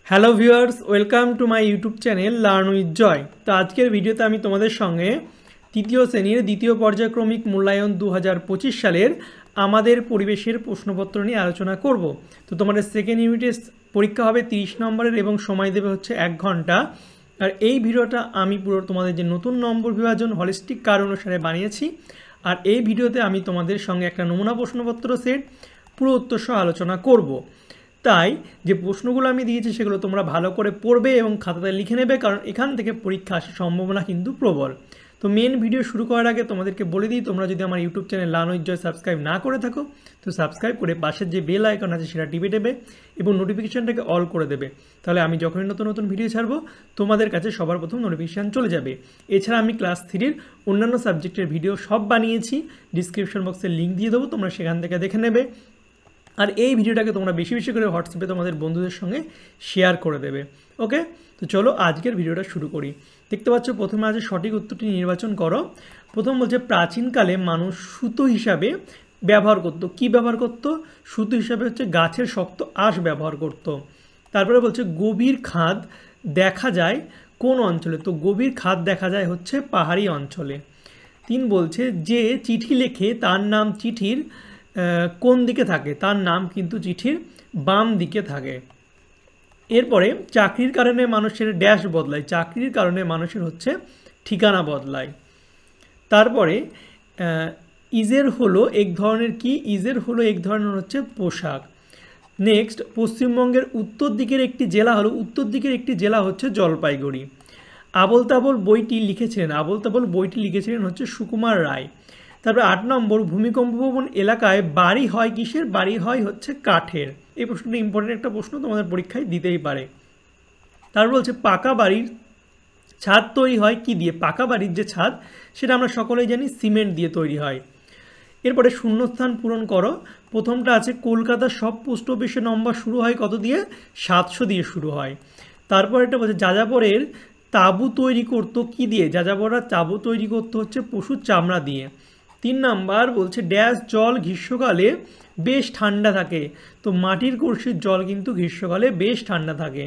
Hello viewers, welcome to my YouTube channel learn with Joy. তো আজকের ভিডিওতে আমি তোমাদের সঙ্গে তৃতীয় শ্রেণীর দ্বিতীয় পর্যায়ক্রমিক মূল্যায়ন 2025 সালের আমাদের পরিবেশের প্রশ্নপত্র নিয়ে আলোচনা করব। তো তোমাদের সেকেন্ড ইউনিটের পরীক্ষা হবে 30 নম্বরের এবং সময় দেবে হচ্ছে 1 ঘন্টা। আর এই ভিডিওটা আমি পুরো তোমাদের যে নতুন নম্বর বিভাজন হলিস্টিক কার অনুসারে বানিয়েছি। আর এই ভিডিওতে আমি তোমাদের সঙ্গে একটা নমুনা প্রশ্নপত্র সেট পুরো উত্তর সহ আলোচনা করব। তাই যে প্রশ্নগুলো আমি দিয়েছি সেগুলো তোমরা ভালো করে পড়বে এবং খাতাতে লিখে নেবে, কারণ এখান থেকে পরীক্ষা আসার সম্ভাবনা কিন্তু প্রবল। তো মেন ভিডিও শুরু করার আগে তোমাদেরকে বলে দিই, তোমরা যদি আমার YouTube channel learn with Joy subscribe না করে থাকো তো সাবস্ক্রাইব করে পাশের যে বেল আইকন আছে সেটা টিপে দেবে এবং নোটিফিকেশানটাকে অল করে দেবে। তাহলে আমি যখনই নতুন নতুন ভিডিও ছাড়বো তোমাদের কাছে সবার প্রথম নোটিফিকেশান চলে যাবে। এছাড়া আমি ক্লাস 3-র অন্যান্য সাবজেক্টের ভিডিও সব বানিয়েছি, ডিসক্রিপশন বক্সে লিঙ্ক দিয়ে দেবো, তোমরা সেখান থেকে দেখে নেবে। আর এই ভিডিওটাকে তোমরা বেশি বেশি করে হোয়াটসঅ্যাপে তোমাদের বন্ধুদের সঙ্গে শেয়ার করে দেবে। ওকে, তো চলো আজকের ভিডিওটা শুরু করি। দেখতে পাচ্ছ প্রথমে আছে সঠিক উত্তরটি নির্বাচন করো। প্রথম বলছে প্রাচীনকালে মানুষ সুতো হিসাবে ব্যবহার করত। কি ব্যবহার করত? সুতো হিসাবে হচ্ছে গাছের শক্ত আঁশ ব্যবহার করত। তারপরে বলছে গভীর খাদ দেখা যায় কোন অঞ্চলে? তো গভীর খাদ দেখা যায় হচ্ছে পাহাড়ি অঞ্চলে। 3 বলছে যে চিঠি লেখে তার নাম চিঠির কোন দিকে থাকে? তার নাম কিন্তু চিঠির বাম দিকে থাকে। এরপরে চাকরির কারণে মানুষের ড্যাশ বদলায়। চাকরির কারণে মানুষের হচ্ছে ঠিকানা বদলায়। তারপরে ইজের হলো এক ধরনের কি? ইজের হলো এক ধরনের হচ্ছে পোশাক। নেক্সট, পশ্চিমবঙ্গের উত্তর দিকের একটি জেলা হলো, উত্তর দিকের একটি জেলা হচ্ছে জলপাইগুড়ি। আবোল তাবোল বইটি লিখেছিলেন হচ্ছে সুকুমার রায়। তারপরে 8 নম্বর, ভূমিকম্প প্রবণ এলাকায় বাড়ি হয় কিসের? বাড়ি হয় হচ্ছে কাঠের। এই প্রশ্নটা ইম্পর্টেন্ট একটা প্রশ্ন, তোমাদের পরীক্ষায় দিতেই পারে। তারপর বলছে পাকা বাড়ির ছাদ তৈরি হয় কি দিয়ে? পাকা বাড়ির যে ছাদ সেটা আমরা সকলেই জানি সিমেন্ট দিয়ে তৈরি হয়। এরপরে শূন্যস্থান পূরণ করো। প্রথমটা আছে কলকাতার সব পোস্ট অফিসের নম্বর শুরু হয় কত দিয়ে? 700 দিয়ে শুরু হয়। তারপর এটা বলছে যাযাবরের তাঁবু তৈরি করতো কি দিয়ে? যাযাবররা তাঁবু তৈরি করতো হচ্ছে পশুর চামড়া দিয়ে। 3 নাম্বার বলছে ড্যাশ জল গ্রীষ্মকালে বেশ ঠান্ডা থাকে। তো মাটির কলসির জল কিন্তু গ্রীষ্মকালে বেশ ঠান্ডা থাকে।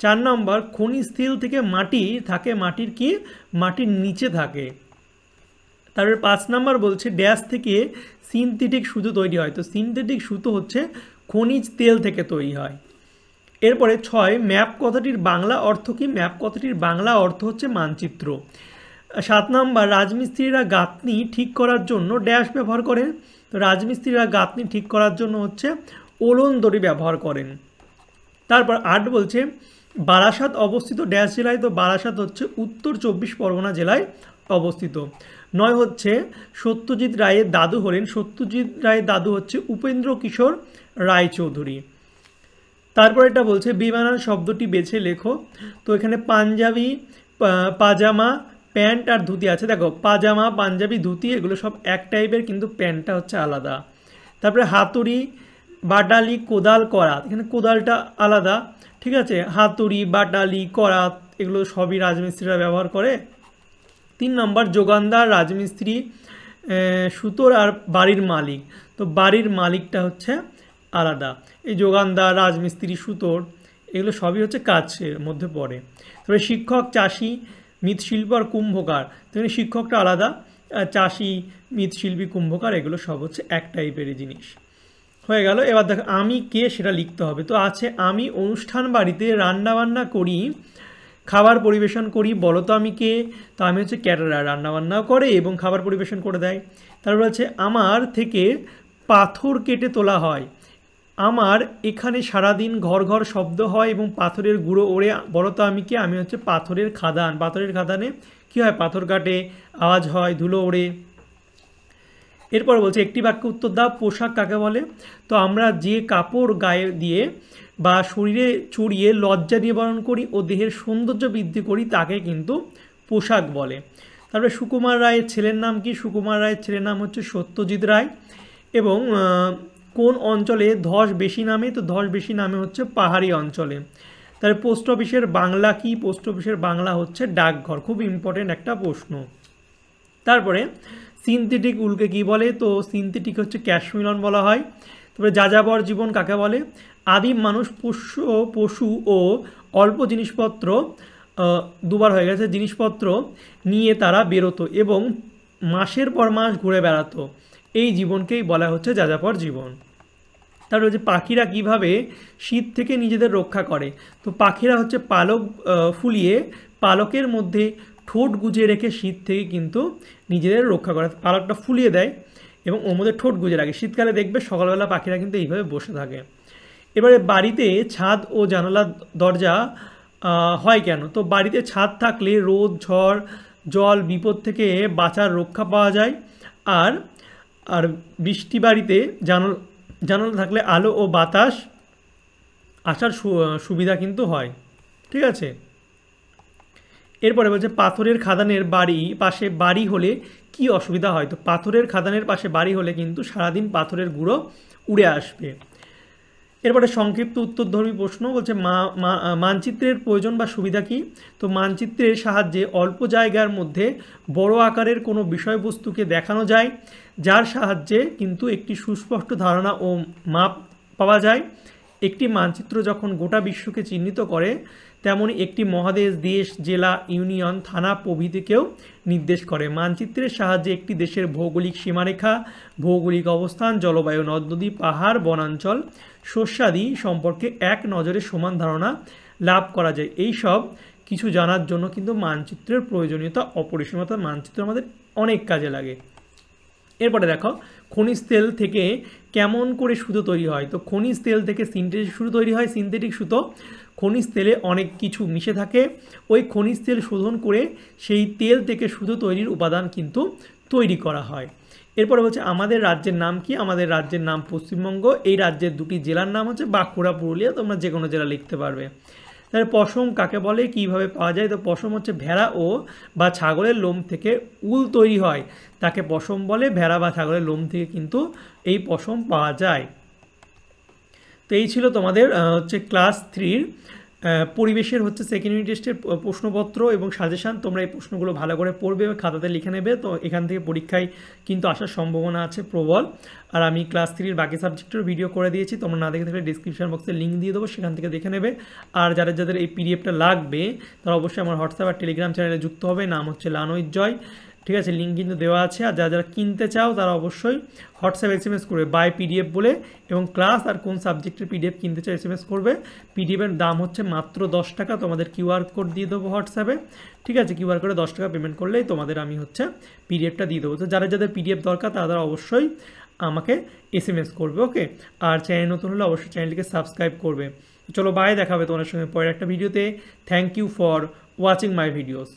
4 নম্বর খনিজ তেল থেকে মাটি থাকে, মাটির কি? মাটির নিচে থাকে। তারপরে 5 নাম্বার বলছে ড্যাশ থেকে সিনথেটিক সুতো তৈরি হয়। তো সিনথেটিক সুতো হচ্ছে খনিজ তেল থেকে তৈরি হয়। এরপরে 6 ম্যাপ কথাটির বাংলা অর্থ কি? ম্যাপ কথাটির বাংলা অর্থ হচ্ছে মানচিত্র। 7 নাম্বার রাজমিস্ত্রিরা গাঁথনি ঠিক করার জন্য ড্যাশ ব্যবহার করেন। তো রাজমিস্ত্রিরা গাঁথনি ঠিক করার জন্য হচ্ছে ওলন দড়ি ব্যবহার করেন। তারপর 8 বলছে বারাসাত অবস্থিত ড্যাশ জেলায়। তো বারাসাত হচ্ছে উত্তর 24 পরগনা জেলায় অবস্থিত। 9 হচ্ছে সত্যজিৎ রায়ের দাদু হলেন, সত্যজিৎ রায়ের দাদু হচ্ছে উপেন্দ্র কিশোর রায়চৌধুরী। তারপর এটা বলছে বেমানান শব্দটি বেছে লেখো। তো এখানে পাঞ্জাবি, পাজামা, প্যান্ট আর ধুতি আছে। দেখো পাজামা, পাঞ্জাবি, ধুতি এগুলো সব এক টাইপের, কিন্তু প্যান্টটা হচ্ছে আলাদা। তারপরে হাতুড়ি, বাটালি, কোদাল, করাত। এখানে কোদালটা আলাদা, ঠিক আছে। হাতুড়ি, বাটালি, করাত এগুলো সবই রাজমিস্ত্রিরা ব্যবহার করে। 3 নম্বর যোগানদার, রাজমিস্ত্রি, সুতোর আর বাড়ির মালিক। তো বাড়ির মালিকটা হচ্ছে আলাদা। এই যোগানদার, রাজমিস্ত্রি, সুতোর এগুলো সবই হচ্ছে কাজের মধ্যে পড়ে। তবে শিক্ষক, চাষি, মৃৎশিল্প আর কুম্ভকার, তেমনি শিক্ষকটা আলাদা, চাষি, মৃৎশিল্পী, কুম্ভকার এগুলো সব হচ্ছে এক টাইপেরই জিনিস। হয়ে গেল। এবার দেখো আমি কে সেটা লিখতে হবে। তো আছে আমি অনুষ্ঠান বাড়িতে রান্নাবান্না করি, খাবার পরিবেশন করি, বলো তো আমি কে? তো আমি হচ্ছে ক্যাটারার, রান্নাবান্নাও করে এবং খাবার পরিবেশন করে দেয়। তারপর হচ্ছে আমার থেকে পাথর কেটে তোলা হয়। আমার এখানে সারাদিন ঘর ঘর শব্দ হয় এবং পাথরের গুঁড়ো ওড়ে, বলো তো আমি কে? আমি হচ্ছে পাথরের খাদান। পাথরের খাদানে কী হয়? পাথর কাটে, আওয়াজ হয়, ধুলো ওড়ে। এরপর বলছে একটি বাক্য উত্তর দাও। পোশাক কাকে বলে? তো আমরা যে কাপড় গায়ে দিয়ে বা শরীরে চড়িয়ে লজ্জা নিবারণ করি ও দেহের সৌন্দর্য বৃদ্ধি করি তাকে কিন্তু পোশাক বলে। তারপরে সুকুমার রায়ের ছেলের নাম কি? সুকুমার রায়ের ছেলের নাম হচ্ছে সত্যজিৎ রায়। এবং কোন অঞ্চলে ধস বেশি নামে? তো ধস বেশি নামে হচ্ছে পাহাড়ি অঞ্চলে। তারপরে পোস্ট অফিসের বাংলা কি? পোস্ট অফিসের বাংলা হচ্ছে ডাকঘর। খুব ইম্পর্টেন্ট একটা প্রশ্ন। তারপরে সিনথেটিক উলকে কি বলে? তো সিনথেটিক হচ্ছে ক্যাশমিলন বলা হয়। তবে যাযাবর জীবন কাকে বলে? আদিম মানুষ পশু ও অল্প জিনিসপত্র, দুবার হয়ে গেছে, জিনিসপত্র নিয়ে তারা বেরোতো এবং মাসের পর মাস ঘুরে বেড়াতো। এই জীবনকেই বলা হচ্ছে যাযাবর জীবন। তারপরে হচ্ছে পাখিরা কিভাবে শীত থেকে নিজেদের রক্ষা করে? তো পাখিরা হচ্ছে পালক ফুলিয়ে পালকের মধ্যে ঠোঁট গুজে রেখে শীত থেকে কিন্তু নিজেদের রক্ষা করে। পালকটা ফুলিয়ে দেয় এবং ওর মধ্যে ঠোঁট গুজে রাখে। শীতকালে দেখবে সকালবেলা পাখিরা কিন্তু এইভাবে বসে থাকে। এবারে বাড়িতে ছাদ ও জানালা দরজা হয় কেন? তো বাড়িতে ছাদ থাকলে রোদ, ঝড়, জল, বিপদ থেকে বাঁচার রক্ষা পাওয়া যায়। আর আর বৃষ্টি বাড়িতে জানালা থাকলে আলো ও বাতাস আসার সুবিধা কিন্তু হয়। ঠিক আছে, এরপরে বলছে পাথরের খাদানের পাশে বাড়ি হলে কি অসুবিধা হয়? তো পাথরের খাদানের পাশে বাড়ি হলে কিন্তু সারাদিন পাথরের গুঁড়ো উড়ে আসবে। এরপরে সংক্ষিপ্ত উত্তরধর্মী প্রশ্ন বলছে মানচিত্রের প্রয়োজন বা সুবিধা কি? তো মানচিত্রের সাহায্যে অল্প জায়গার মধ্যে বড় আকারের কোনো বিষয়বস্তুকে দেখানো যায়, যার সাহায্যে কিন্তু একটি সুস্পষ্ট ধারণা ও মাপ পাওয়া যায়। একটি মানচিত্র যখন গোটা বিশ্বকে চিহ্নিত করে, তেমনি একটি মহাদেশ, দেশ, জেলা, ইউনিয়ন, থানা প্রভৃতিকেও নির্দেশ করে। মানচিত্রের সাহায্যে একটি দেশের ভৌগোলিক সীমারেখা, ভৌগোলিক অবস্থান, জলবায়ু, নদ নদী, পাহাড়, বনাঞ্চল, শস্যাদি সম্পর্কে এক নজরে সমান ধারণা লাভ করা যায়। এই সব কিছু জানার জন্য কিন্তু মানচিত্রের প্রয়োজনীয়তা অপরিসীম। মানচিত্র আমাদের অনেক কাজে লাগে। এরপরে দেখো খনিজ তেল থেকে কেমন করে সুতো তৈরি হয়? তো খনিজ তেল থেকে সিনথেটিক সুতো তৈরি হয়। সিনথেটিক সুতো, খনিজ তেলে অনেক কিছু মিশে থাকে, ওই খনিজ তেল শোধন করে সেই তেল থেকে সুতো তৈরির উপাদান কিন্তু তৈরি করা হয়। এরপরে হচ্ছে আমাদের রাজ্যের নাম কি? আমাদের রাজ্যের নাম পশ্চিমবঙ্গ। এই রাজ্যের দুটি জেলার নাম হচ্ছে বাঁকুড়া, পুরুলিয়া। তোমরা যে কোনো জেলা লিখতে পারবে। তাহলে পশম কাকে বলে, কিভাবে পাওয়া যায়? তো পশম হচ্ছে ভেড়া বা ছাগলের লোম থেকে উল তৈরি হয়, তাকে পশম বলে। ভেড়া বা ছাগলের লোম থেকে কিন্তু এই পশম পাওয়া যায়। তো এই ছিল তোমাদের হচ্ছে ক্লাস 3 পরিবেশের হচ্ছে সেকেন্ড ইউনিট টেস্টের প্রশ্নপত্র এবং সাজেশান। তোমরা এই প্রশ্নগুলো ভালো করে পড়বে, খাতাতে লিখে নেবে। তো এখান থেকে পরীক্ষায় কিন্তু আসার সম্ভাবনা আছে প্রবল। আর আমি ক্লাস 3 বাকি সাবজেক্টের ভিডিও করে দিয়েছি, তোমরা না দেখে থাকলে ডিসক্রিপশন বক্সে লিঙ্ক দিয়ে দেবো, সেখান থেকে দেখে নেবে। আর যাদের এই পিডিএফটা লাগবে তারা অবশ্যই আমার হোয়াটসঅ্যাপ আর টেলিগ্রাম চ্যানেলে যুক্ত হবে। নাম হচ্ছে লানুইজ জয়। ঠিক আছে, লিঙ্ক কিন্তু দেওয়া আছে। আর যারা কিনতে চাও তারা অবশ্যই হোয়াটসঅ্যাপ SMS করবে বাই PDF বলে, এবং ক্লাস আর কোন সাবজেক্টের PDF কিনতে চাও SMS করবে। পিডিএফের দাম হচ্ছে মাত্র 10 টাকা। তোমাদের QR কোড দিয়ে দেবো হোয়াটসঅ্যাপে। ঠিক আছে, QR কোডে 10 টাকা পেমেন্ট করলেই তোমাদের আমি হচ্ছে PDFটা দিয়ে দেবো। তো যাদের PDF দরকার তারা অবশ্যই আমাকে SMS করবে। ওকে, আর চ্যানেল নতুন হলে অবশ্যই চ্যানেলটিকে সাবস্ক্রাইব করবে। চলো বাই, দেখাবে তোমাদের সঙ্গে পরের একটা ভিডিওতে। Thank you for watching my videos.